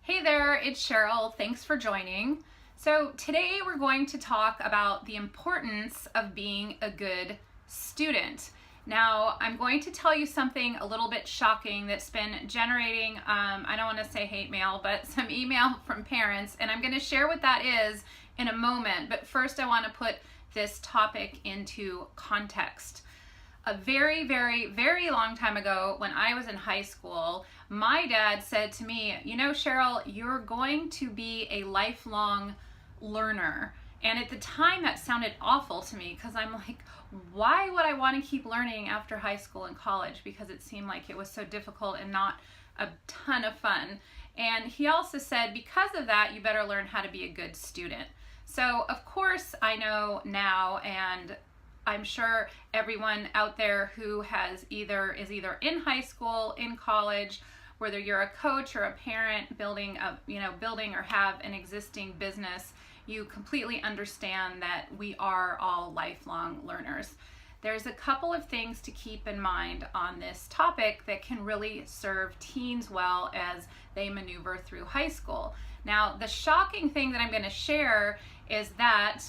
Hey there, it's Sheryl. Thanks for joining. So today we're going to talk about the importance of being a good student. Now, I'm going to tell you something a little bit shocking that's been generating, I don't want to say hate mail, but some email from parents, and I'm going to share what that is in a moment. But first I want to put this topic into context. A very, very, very long time ago when I was in high school, my dad said to me, you know, Sheryl, you're going to be a lifelong learner. And at the time that sounded awful to me because I'm like, why would I want to keep learning after high school and college? Because it seemed like it was so difficult and not a ton of fun. And he also said, because of that, you better learn how to be a good student. So of course I know now, and I'm sure everyone out there who is either in high school, in college, whether you're a coach or a parent building or have an existing business, you completely understand that we are all lifelong learners. There's a couple of things to keep in mind on this topic that can really serve teens well as they maneuver through high school. Now, the shocking thing that I'm going to share is that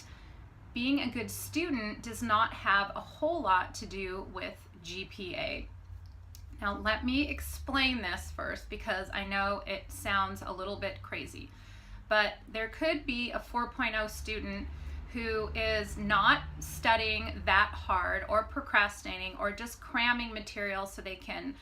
being a good student does not have a whole lot to do with GPA. Now, let me explain this first because I know it sounds a little bit crazy, but there could be a 4.0 student who is not studying that hard or procrastinating or just cramming material so they can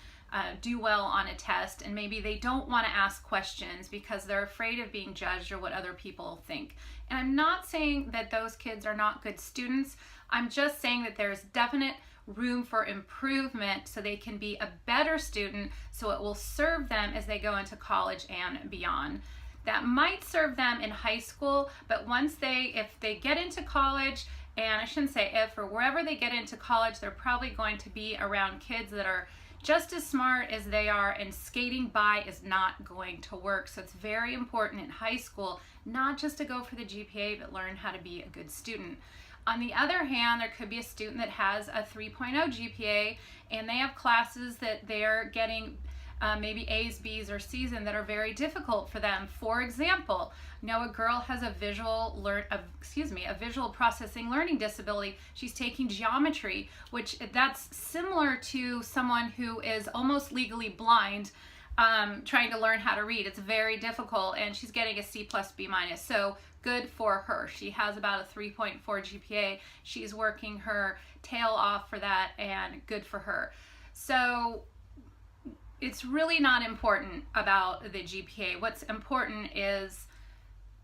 do well on a test, and maybe they don't want to ask questions because they're afraid of being judged or what other people think. And I'm not saying that those kids are not good students. I'm just saying that there's definite room for improvement so they can be a better student, so it will serve them as they go into college and beyond. That might serve them in high school, but if they get into college, and I shouldn't say if, or wherever they get into college, they're probably going to be around kids that are just as smart as they are, and skating by is not going to work. So it's very important in high school not just to go for the GPA, but learn how to be a good student. On the other hand, there could be a student that has a 3.0 GPA and they have classes that they're getting maybe A's, B's, or C's in that are very difficult for them. For example, a girl has a visual processing learning disability. She's taking geometry, which that's similar to someone who is almost legally blind, trying to learn how to read. It's very difficult, and she's getting a C plus B minus. So good for her. She has about a 3.4 GPA. She's working her tail off for that, and good for her. So it's really not important about the GPA. What's important is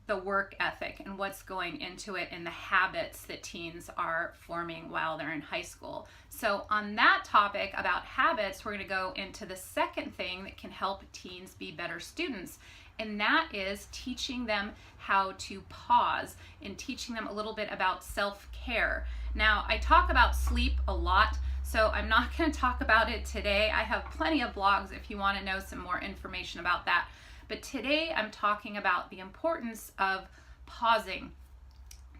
the work ethic and what's going into it and the habits that teens are forming while they're in high school. So on that topic about habits, we're going to go into the second thing that can help teens be better students, and that is teaching them how to pause and teaching them a little bit about self-care. Now, I talk about sleep a lot, so I'm not going to talk about it today. I have plenty of blogs if you want to know some more information about that. But today I'm talking about the importance of pausing.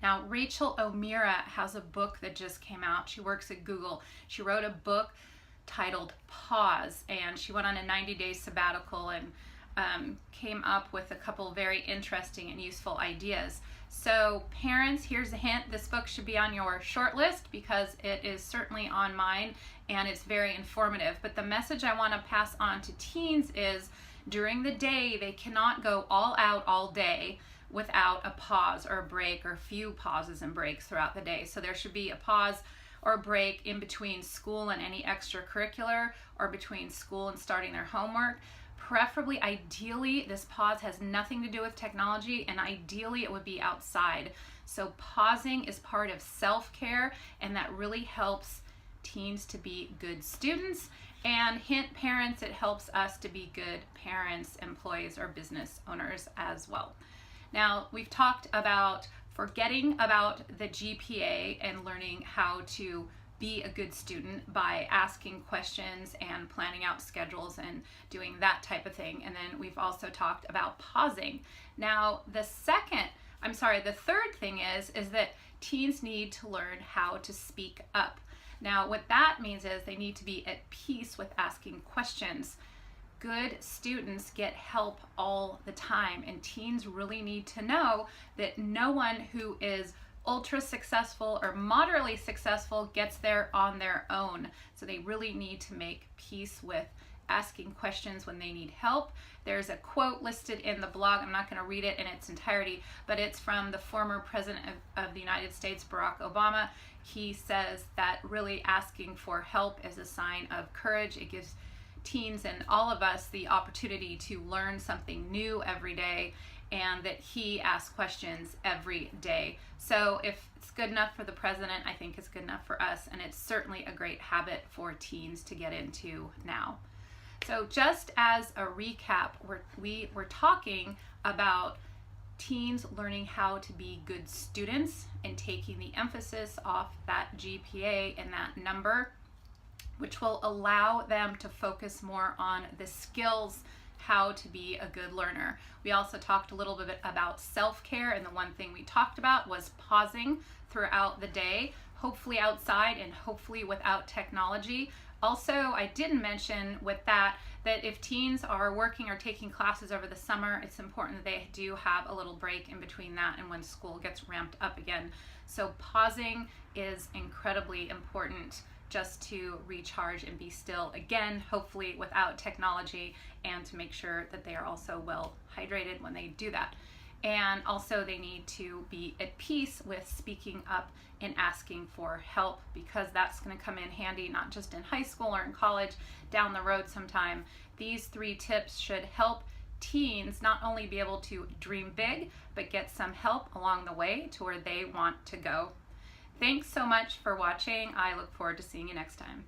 Now, Rachel O'Meara has a book that just came out. She works at Google. She wrote a book titled Pause, and she went on a 90-day sabbatical and came up with a couple very interesting and useful ideas. So parents, here's a hint. This book should be on your short list because it is certainly on mine and it's very informative. But the message I want to pass on to teens is during the day, they cannot go all out all day without a pause or a break, or a few pauses and breaks throughout the day. So there should be a pause or a break in between school and any extracurricular, or between school and starting their homework. Preferably, ideally, this pause has nothing to do with technology, and ideally it would be outside. So pausing is part of self-care, and that really helps teens to be good students. And hint, parents, it helps us to be good parents, employees, or business owners as well. Now, we've talked about forgetting about the GPA and learning how to be a good student by asking questions and planning out schedules and doing that type of thing. And then we've also talked about pausing. Now, the third thing is that teens need to learn how to speak up. Now, what that means is they need to be at peace with asking questions. good students get help all the time, and teens really need to know that no one who is ultra successful or moderately successful gets there on their own. So they really need to make peace with asking questions when they need help. There's a quote listed in the blog. I'm not going to read it in its entirety, but it's from the former president of the United States, Barack Obama. He says that really asking for help is a sign of courage. It gives teens and all of us the opportunity to learn something new every day, and that he asks questions every day. So if it's good enough for the president, I think it's good enough for us, and it's certainly a great habit for teens to get into now. So just as a recap, we're talking about teens learning how to be good students and taking the emphasis off that GPA and that number, which will allow them to focus more on the skills, how to be a good learner. We also talked a little bit about self-care, and the one thing we talked about was pausing throughout the day, hopefully outside and hopefully without technology. Also, I didn't mention with that if teens are working or taking classes over the summer, it's important that they do have a little break in between that and when school gets ramped up again. So pausing is incredibly important, just to recharge and be still, again, hopefully without technology, and to make sure that they are also well hydrated when they do that. And also they need to be at peace with speaking up and asking for help, because that's going to come in handy not just in high school or in college, down the road sometime. These 3 tips should help teens not only be able to dream big, but get some help along the way to where they want to go. Thanks so much for watching. I look forward to seeing you next time.